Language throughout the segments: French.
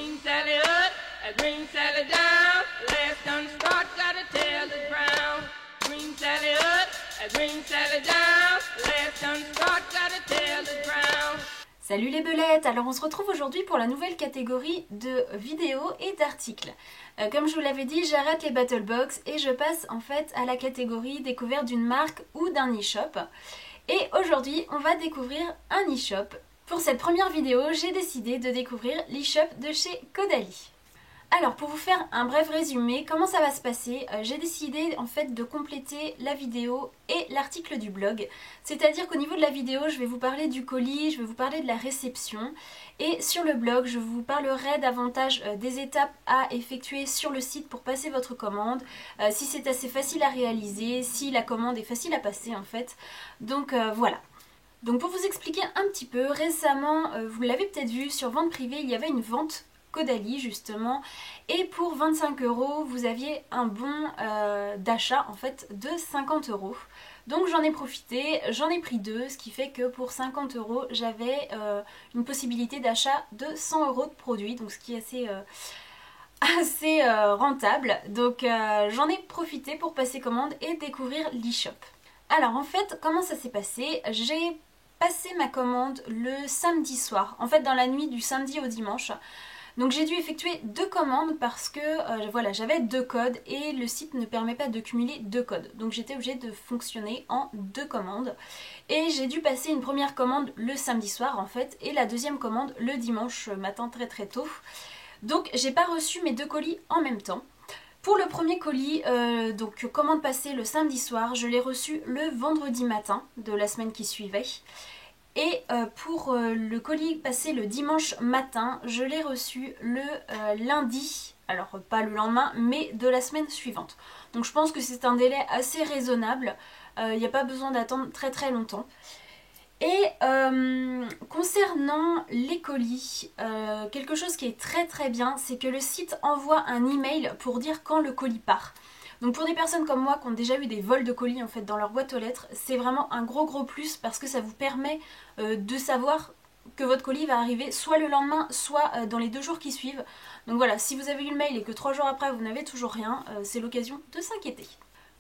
green Sally up, a green Sally down. Last done start, gotta tell the brown. Green Sally up, a green Sally down. Last done start, gotta tell the brown. Salut les belettes. Alors on se retrouve aujourd'hui pour la nouvelle catégorie de vidéos et d'articles. Comme je vous l'avais dit, j'arrête les battle box et je passe en fait à la catégorie découverte d'une marque ou d'un e-shop. Et aujourd'hui, on va découvrir un e-shop. Pour cette première vidéo, j'ai décidé de découvrir l'e-shop de chez Caudalie. Alors pour vous faire un bref résumé, comment ça va se passer, j'ai décidé en fait de compléter la vidéo et l'article du blog. C'est-à-dire qu'au niveau de la vidéo, je vais vous parler du colis, je vais vous parler de la réception. Et sur le blog, je vous parlerai davantage des étapes à effectuer sur le site pour passer votre commande. Si c'est assez facile à réaliser, si la commande est facile à passer en fait. Donc voilà. Donc pour vous expliquer un petit peu, récemment, vous l'avez peut-être vu sur vente privée, il y avait une vente Caudalie justement, et pour 25 €, vous aviez un bon d'achat en fait de 50 €. Donc j'en ai profité, j'en ai pris deux, ce qui fait que pour 50 €, j'avais une possibilité d'achat de 100 € de produits, donc ce qui est assez rentable. Donc j'en ai profité pour passer commande et découvrir l'e-shop. Alors en fait, comment ça s'est passé? J'ai passé ma commande le samedi soir, en fait dans la nuit du samedi au dimanche. Donc j'ai dû effectuer deux commandes parce que voilà, j'avais deux codes et le site ne permet pas de cumuler deux codes. Donc j'étais obligée de fonctionner en deux commandes. Et j'ai dû passer une première commande le samedi soir en fait et la deuxième commande le dimanche matin très tôt. Donc j'ai pas reçu mes deux colis en même temps. Pour le premier colis, donc commande passée le samedi soir, je l'ai reçu le vendredi matin de la semaine qui suivait. Et pour le colis passé le dimanche matin, je l'ai reçu le lundi, alors pas le lendemain, mais de la semaine suivante. Donc je pense que c'est un délai assez raisonnable, il n'y a pas besoin d'attendre très longtemps. Et concernant les colis, quelque chose qui est très bien, c'est que le site envoie un email pour dire quand le colis part. Donc pour des personnes comme moi qui ont déjà eu des vols de colis en fait dans leur boîte aux lettres, c'est vraiment un gros plus parce que ça vous permet de savoir que votre colis va arriver soit le lendemain, soit dans les 2 jours qui suivent. Donc voilà, si vous avez eu le mail et que 3 jours après vous n'avez toujours rien, c'est l'occasion de s'inquiéter.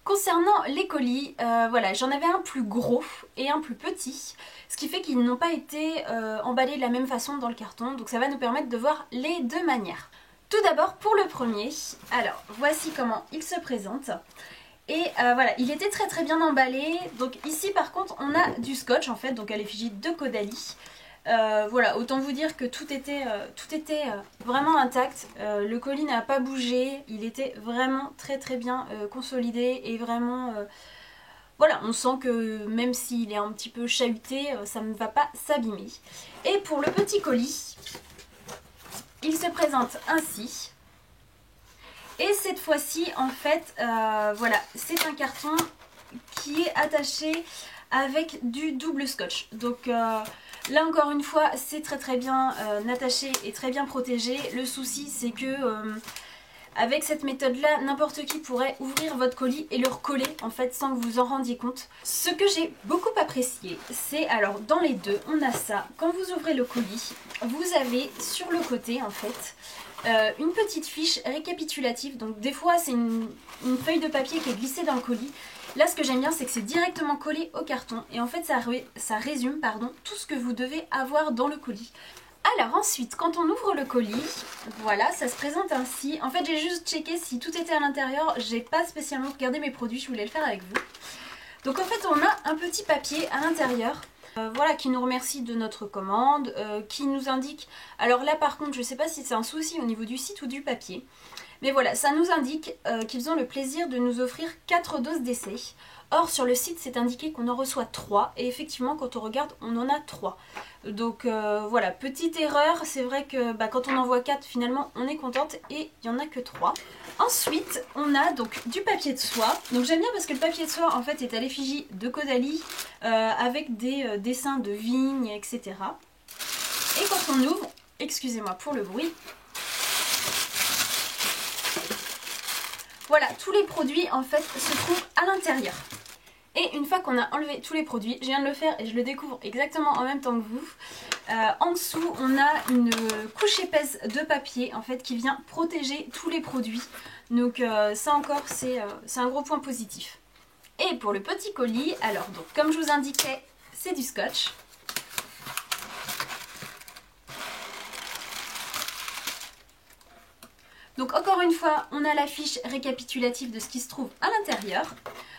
Concernant les colis, voilà, j'en avais un plus gros et un plus petit, ce qui fait qu'ils n'ont pas été emballés de la même façon dans le carton, donc ça va nous permettre de voir les deux manières. Tout d'abord pour le premier, alors voici comment il se présente. Et voilà, il était très bien emballé. Donc ici par contre on a du scotch en fait, donc à l'effigie de Caudalie. Voilà, autant vous dire que tout était vraiment intact. Le colis n'a pas bougé, il était vraiment très bien consolidé et vraiment... voilà, on sent que même s'il est un petit peu chahuté, ça ne va pas s'abîmer. Et pour le petit colis... il se présente ainsi. Et cette fois-ci, en fait, voilà, c'est un carton qui est attaché avec du double scotch. Donc là, encore une fois, c'est très bien attaché et très bien protégé. Le souci, c'est que avec cette méthode-là, n'importe qui pourrait ouvrir votre colis et le recoller en fait sans que vous en rendiez compte. Ce que j'ai beaucoup apprécié, c'est alors dans les deux, on a ça. Quand vous ouvrez le colis, vous avez sur le côté en fait une petite fiche récapitulative. Donc des fois c'est une feuille de papier qui est glissée dans le colis. Là ce que j'aime bien c'est que c'est directement collé au carton et en fait ça résume tout ce que vous devez avoir dans le colis. Alors ensuite, quand on ouvre le colis, voilà, ça se présente ainsi. En fait, j'ai juste checké si tout était à l'intérieur. J'ai pas spécialement regardé mes produits, je voulais le faire avec vous. Donc en fait, on a un petit papier à l'intérieur, voilà, qui nous remercie de notre commande, qui nous indique... Alors là, par contre, je sais pas si c'est un souci au niveau du site ou du papier. Mais voilà, ça nous indique qu'ils ont le plaisir de nous offrir 4 doses d'essai. Or sur le site c'est indiqué qu'on en reçoit 3 et effectivement quand on regarde on en a 3. Donc voilà, petite erreur, c'est vrai que quand on en voit 4 finalement on est contente et il n'y en a que 3. Ensuite on a donc du papier de soie. Donc j'aime bien parce que le papier de soie en fait est à l'effigie de Caudalie avec des dessins de vignes etc. Et quand on ouvre, excusez-moi pour le bruit, voilà, tous les produits en fait se trouvent à l'intérieur. Et une fois qu'on a enlevé tous les produits, je viens de le faire et je le découvre exactement en même temps que vous, En dessous on a une couche épaisse de papier en fait qui vient protéger tous les produits. Donc ça encore c'est un gros point positif. Et pour le petit colis, alors donc comme je vous indiquais, c'est du scotch. Donc encore une fois, on a la fiche récapitulative de ce qui se trouve à l'intérieur.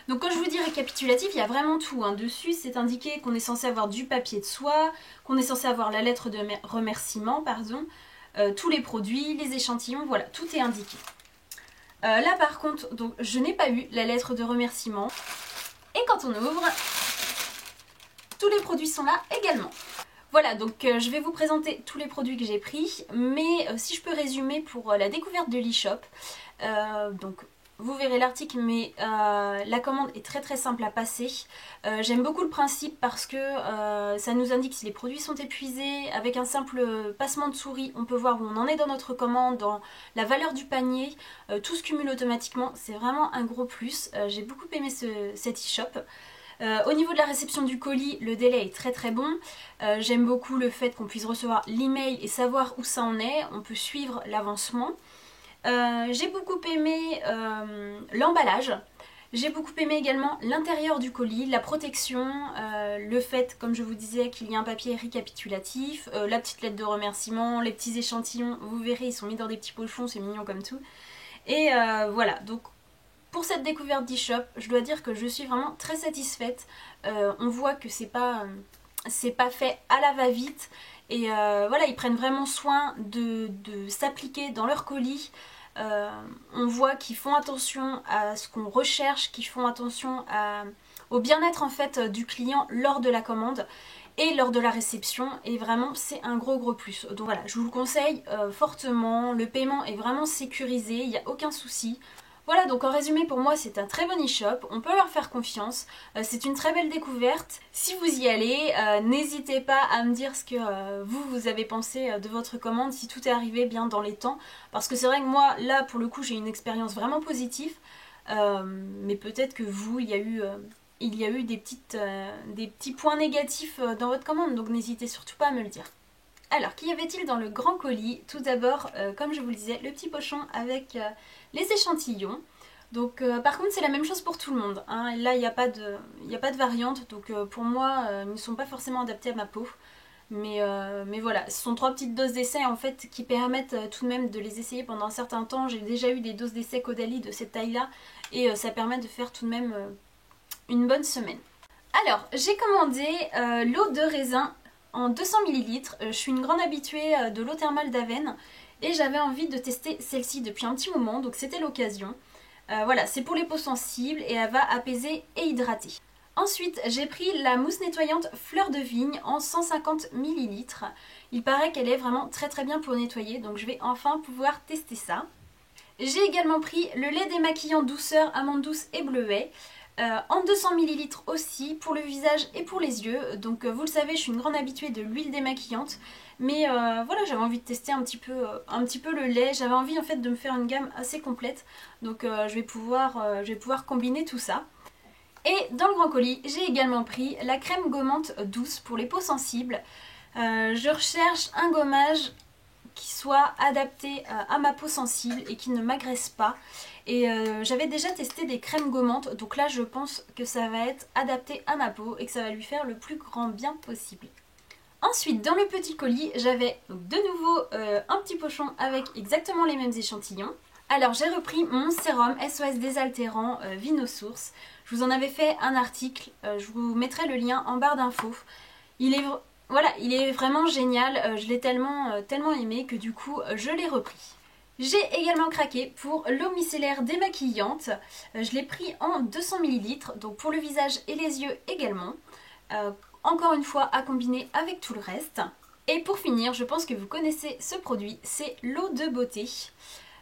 Donc quand je vous dis récapitulatif, il y a vraiment tout. Dessus, c'est indiqué qu'on est censé avoir du papier de soie, qu'on est censé avoir la lettre de remerciement, pardon, tous les produits, les échantillons, voilà, tout est indiqué. Là par contre, donc, je n'ai pas eu la lettre de remerciement. Et quand on ouvre, tous les produits sont là également. Voilà, donc je vais vous présenter tous les produits que j'ai pris, mais si je peux résumer pour la découverte de l'e-shop, donc vous verrez l'article, mais la commande est très simple à passer. J'aime beaucoup le principe parce que ça nous indique si les produits sont épuisés. Avec un simple passement de souris, on peut voir où on en est dans notre commande, dans la valeur du panier, tout se cumule automatiquement, c'est vraiment un gros plus. J'ai beaucoup aimé cet e-shop. Au niveau de la réception du colis, le délai est très bon. J'aime beaucoup le fait qu'on puisse recevoir l'email et savoir où ça en est. On peut suivre l'avancement. J'ai beaucoup aimé l'emballage. J'ai beaucoup aimé également l'intérieur du colis, la protection, le fait, comme je vous disais, qu'il y a un papier récapitulatif, la petite lettre de remerciement, les petits échantillons, vous verrez, ils sont mis dans des petits pochons, c'est mignon comme tout. Et voilà, donc pour cette découverte d'e-shop, je dois dire que je suis vraiment très satisfaite. On voit que c'est pas fait à la va-vite. Et voilà, ils prennent vraiment soin de s'appliquer dans leur colis. On voit qu'ils font attention à ce qu'on recherche, qu'ils font attention au bien-être en fait du client lors de la commande et lors de la réception, et vraiment c'est un gros plus. Donc voilà, je vous le conseille fortement, le paiement est vraiment sécurisé, il n'y a aucun souci. Voilà, donc en résumé, pour moi c'est un très bon e-shop, on peut leur faire confiance, c'est une très belle découverte. Si vous y allez, n'hésitez pas à me dire ce que vous avez pensé de votre commande, si tout est arrivé bien dans les temps, parce que c'est vrai que moi là pour le coup j'ai une expérience vraiment positive, mais peut-être que vous, il y a eu des petits points négatifs dans votre commande, donc n'hésitez surtout pas à me le dire. Alors, qu'y avait-il dans le grand colis? Tout d'abord, comme je vous le disais, le petit pochon avec les échantillons. Donc par contre c'est la même chose pour tout le monde, hein. Là il n'y a pas de variante, donc pour moi ils ne sont pas forcément adaptés à ma peau. Mais voilà, ce sont 3 petites doses d'essai en fait qui permettent tout de même de les essayer pendant un certain temps. J'ai déjà eu des doses d'essai Caudalie de cette taille là et ça permet de faire tout de même une bonne semaine. Alors j'ai commandé l'eau de raisin en 200 ml. Je suis une grande habituée de l'eau thermale d'Aven et j'avais envie de tester celle-ci depuis un petit moment, donc c'était l'occasion. Voilà, c'est pour les peaux sensibles et elle va apaiser et hydrater. Ensuite, j'ai pris la mousse nettoyante fleur de vigne en 150 ml. Il paraît qu'elle est vraiment très bien pour nettoyer, donc je vais enfin pouvoir tester ça. J'ai également pris le lait démaquillant douceur amande douce et bleuet. En 200 ml aussi pour le visage et pour les yeux. Donc vous le savez, je suis une grande habituée de l'huile démaquillante, mais voilà, j'avais envie de tester un petit peu le lait. J'avais envie en fait de me faire une gamme assez complète, donc je vais pouvoir combiner tout ça. Et dans le grand colis, j'ai également pris la crème gommante douce pour les peaux sensibles. Je recherche un gommage qui soit adapté à ma peau sensible et qui ne m'agresse pas. Et j'avais déjà testé des crèmes gommantes, donc là je pense que ça va être adapté à ma peau et que ça va lui faire le plus grand bien possible. Ensuite, dans le petit colis, j'avais de nouveau un petit pochon avec exactement les mêmes échantillons. Alors j'ai repris mon sérum SOS désaltérant Vinosource. Je vous en avais fait un article, je vous mettrai le lien en barre d'infos. Il est vraiment génial, je l'ai tellement aimé que du coup je l'ai repris. J'ai également craqué pour l'eau micellaire démaquillante. Je l'ai pris en 200 ml, donc pour le visage et les yeux également. Encore une fois à combiner avec tout le reste. Et pour finir, je pense que vous connaissez ce produit, c'est l'eau de beauté.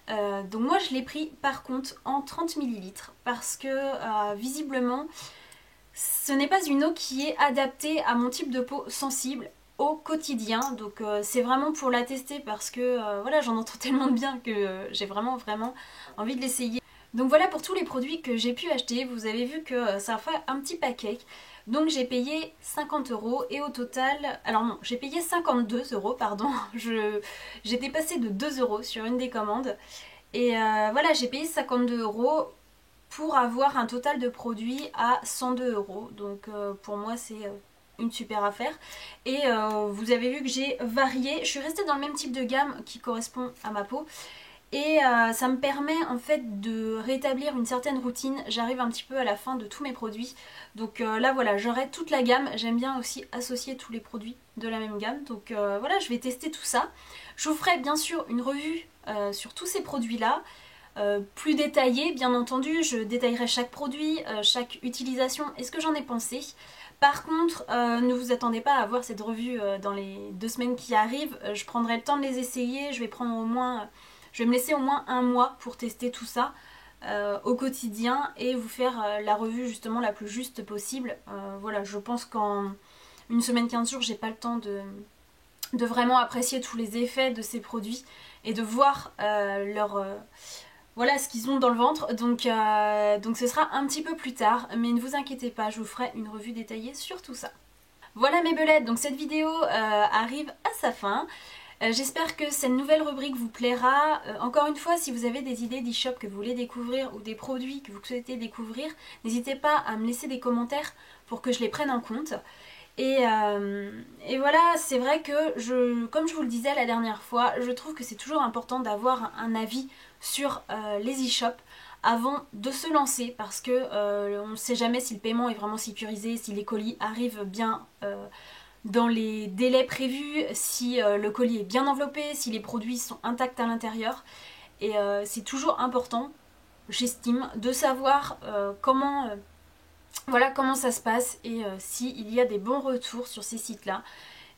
Donc moi je l'ai pris par contre en 30 ml parce que visiblement ce n'est pas une eau qui est adaptée à mon type de peau sensible au quotidien, donc c'est vraiment pour la tester parce que voilà, j'en entends tellement de bien que j'ai vraiment envie de l'essayer. Donc voilà pour tous les produits que j'ai pu acheter. Vous avez vu que ça fait un petit paquet. Donc j'ai payé 50 € et au total... Alors non, j'ai payé 52 € pardon. J'étais passée de 2 € sur une des commandes. Et voilà, j'ai payé 52 € pour avoir un total de produits à 102 €. Donc pour moi c'est une super affaire. Et vous avez vu que j'ai varié. Je suis restée dans le même type de gamme qui correspond à ma peau. Et ça me permet en fait de rétablir une certaine routine. J'arrive un petit peu à la fin de tous mes produits. Donc là voilà, j'aurai toute la gamme. J'aime bien aussi associer tous les produits de la même gamme. Donc voilà, je vais tester tout ça. Je vous ferai bien sûr une revue sur tous ces produits là. Plus détaillée bien entendu. Je détaillerai chaque produit, chaque utilisation et ce que j'en ai pensé. Par contre, ne vous attendez pas à avoir cette revue dans les 2 semaines qui arrivent. Je prendrai le temps de les essayer. Je vais prendre au moins... Je vais me laisser au moins 1 mois pour tester tout ça au quotidien et vous faire la revue justement la plus juste possible. Voilà, je pense qu'en 1 semaine 15 jours, j'ai pas le temps de vraiment apprécier tous les effets de ces produits et de voir voilà ce qu'ils ont dans le ventre. Donc ce sera un petit peu plus tard, mais ne vous inquiétez pas, je vous ferai une revue détaillée sur tout ça. Voilà mes belettes, donc cette vidéo arrive à sa fin. J'espère que cette nouvelle rubrique vous plaira. Encore une fois, si vous avez des idées d'e-shop que vous voulez découvrir ou des produits que vous souhaitez découvrir, n'hésitez pas à me laisser des commentaires pour que je les prenne en compte. Et voilà, c'est vrai que, comme je vous le disais la dernière fois, je trouve que c'est toujours important d'avoir un avis sur les e-shops avant de se lancer parce que on ne sait jamais si le paiement est vraiment sécurisé, si les colis arrivent bien dans les délais prévus, si le colis est bien enveloppé, si les produits sont intacts à l'intérieur. Et c'est toujours important, j'estime, de savoir comment ça se passe et s'il y a des bons retours sur ces sites-là.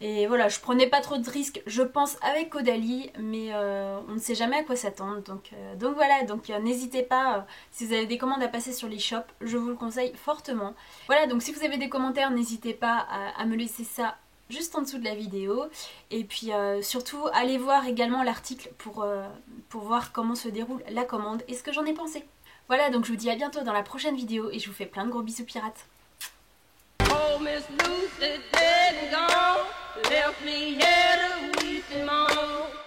Et voilà, je prenais pas trop de risques, je pense, avec Caudalie, mais on ne sait jamais à quoi s'attendre. Donc voilà, n'hésitez pas, si vous avez des commandes à passer sur l'e-shop, je vous le conseille fortement. Voilà, donc si vous avez des commentaires, n'hésitez pas à me laisser ça juste en dessous de la vidéo. Et puis surtout, allez voir également l'article pour voir comment se déroule la commande et ce que j'en ai pensé. Voilà, donc je vous dis à bientôt dans la prochaine vidéo et je vous fais plein de gros bisous pirates. Oh, Miss Lucy dead and gone, left me here to weep and moan.